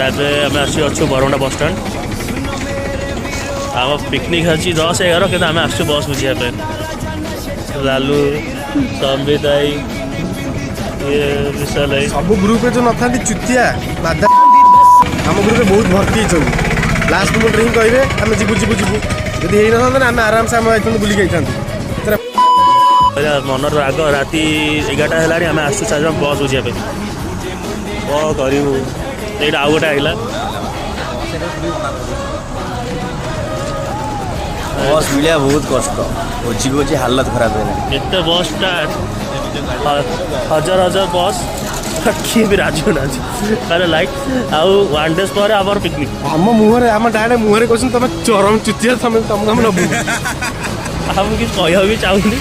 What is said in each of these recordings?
ଏବେ ଆମେ ଆସୁଛୁ ବରମୁଣ୍ଡା ବସ୍ ଷ୍ଟାଣ୍ଡ। ଆମ ପିକନିକ୍ ଅଛି 10-11 କିନ୍ତୁ ଆମେ ଆସୁଛୁ ବସ୍ ବୁଝିବା ପାଇଁ। ଲାଲୁ ସମ୍ବିତ ଭାଇ ଇଏ ବିଶାଲ ଭାଇ ସବୁ ଗ୍ରୁପରେ ଯେଉଁ ନଥାନ୍ତି ଚୁତିଆ ବାଦା ଆମ ଗ୍ରୁପରେ ବହୁତ ଭର୍ତ୍ତି ହେଇଛନ୍ତି। ଲାଷ୍ଟ ମୋମେଣ୍ଟରେ ହିଁ କହିବେ ଆମେ ଯିବୁ ଯିବୁ ଯିବୁ। ଯଦି ହେଇନଥାନ୍ତା ନା ଆମେ ଆରାମସେ ଆମେ ଯାଇଥାନ୍ତୁ ବୁଲିକି ଯାଇଥାନ୍ତୁ। ମନର ରାଗ ରାତି 11ଟା ହେଲାଣି ଆମେ ଆସୁଛୁ 4 ଜଣ ବସ୍ ବୁଝିବା ପାଇଁ। କ'ଣ କରିବୁ ସେଇଟା ଆଉ ଗୋଟେ ଆଇଲା ବସ୍ ମିଳିବା ବହୁତ କଷ୍ଟ। ଖୋଜି ଖୋଜି ହାଲତ ଖରାପ ହେଲାଣି। ଏତେ ବସ୍ଟା ହଜାର ହଜାର ବସ୍ କିଏ ବି ରାଜି ହଉନାହାନ୍ତି ତାହେଲେ ଲାଇକ୍ ଆଉ 1 ଡେଜ୍ ପରେ ଆମର ପିକନିକ୍। ଆମ ମୁହଁରେ ଆମ ଡାଇରେକ୍ଟ ମୁହଁରେ କହୁଛନ୍ତି ତମେ ଚରମ ଚୁତିଆ ତମକୁ ଆମେ ନେବୁ। ଆଉ ମୁଁ କିଛି କହିବାକୁ ବି ଚାହୁଁନି।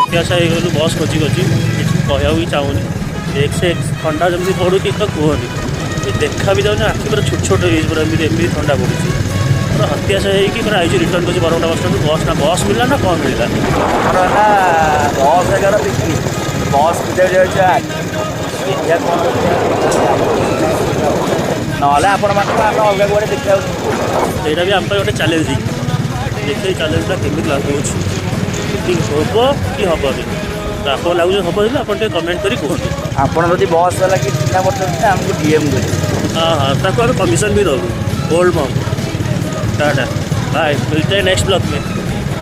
ଇତିହାସ ହେଇଗଲୁ ବସ୍ ଖୋଜି ଖୋଜି କିଛି କହିବାକୁ ବି ଚାହୁଁନି। ଥଣ୍ଡା ଯେମିତି ପଡ଼ୁଛି ତ କୁହନି ଦେଖା ବି ଯାଉନି। ଆଖି ପୁରା ଛୋଟ ଛୋଟ ହେଇଛି ପୁରା ଏମିତି ଥଣ୍ଡା ପଡ଼ୁଛି। ପୁରା ହତ୍ୟାଶ ହେଇକି ପୁରା ଆଇଛି ରିଟର୍ନ କରୁଛି ବରମୁଣ୍ଡା ବସ୍ ଷ୍ଟାଣ୍ଡ। ବସ୍ ମିଳିଲା ନା କ'ଣ ମିଳିଲା? ଆମର ହେଲା 10-11 ପିକନିକ୍ ବସ୍ ନହେଲେ ଆପଣମାନଙ୍କୁ ଆମେ ଅଲଗା କୁଆଡ଼େ ଦେଖିବାକୁ। ସେଇଟା ବି ଆମ ପାଇଁ ଗୋଟେ ଚ୍ୟାଲେଞ୍ଜିଂ। ଦେଖିବେ ଏଇ ଚ୍ୟାଲେଞ୍ଜଟା କେମିତି ଲାଗୁଛି। ପିକନିକ୍ ହେବ କି ହେବନି? ଆପଣ ଲାଗୁଛି ହେବ ବୋଲି ଆପଣ ଟିକେ କମେଣ୍ଟ କରି କୁହନ୍ତୁ। ଆପଣ ଯଦି ବସ୍ ବାଲା କି ଚିହ୍ନା ପଡ଼ିଛନ୍ତି ଆମକୁ DM କରିବେ। ହଁ ତାକୁ ଆମେ କମିଶନ भी देंगे गोल्ड मॉम टाटा बाय मिलते हैं नेक्स्ट ब्लॉग में।